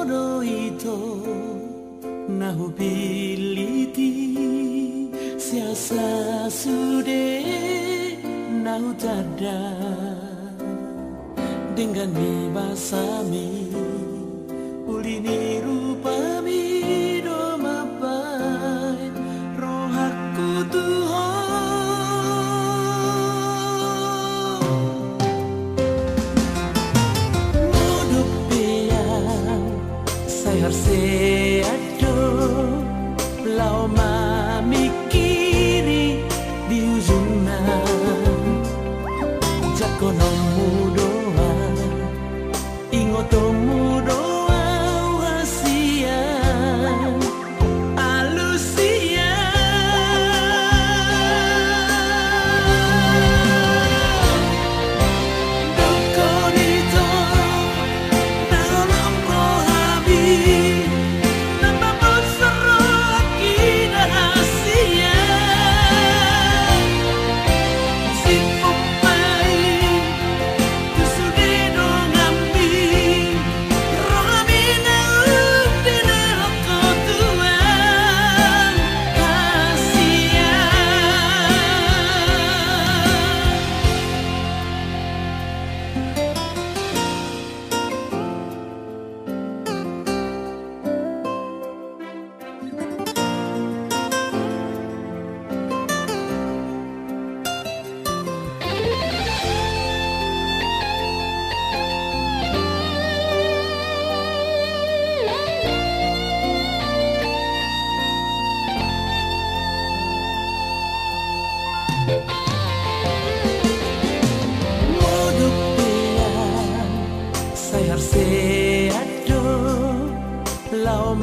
の糸なほびりti siasa sude na utada dengan bebasami ulini rupami do mapai rohaku Tuhan modok peyang saya seado lau mamikiri di ujungan jakonomu doa ingotomu doa wasian alusia dokonito dalam rohabi modok peyang saya seado lau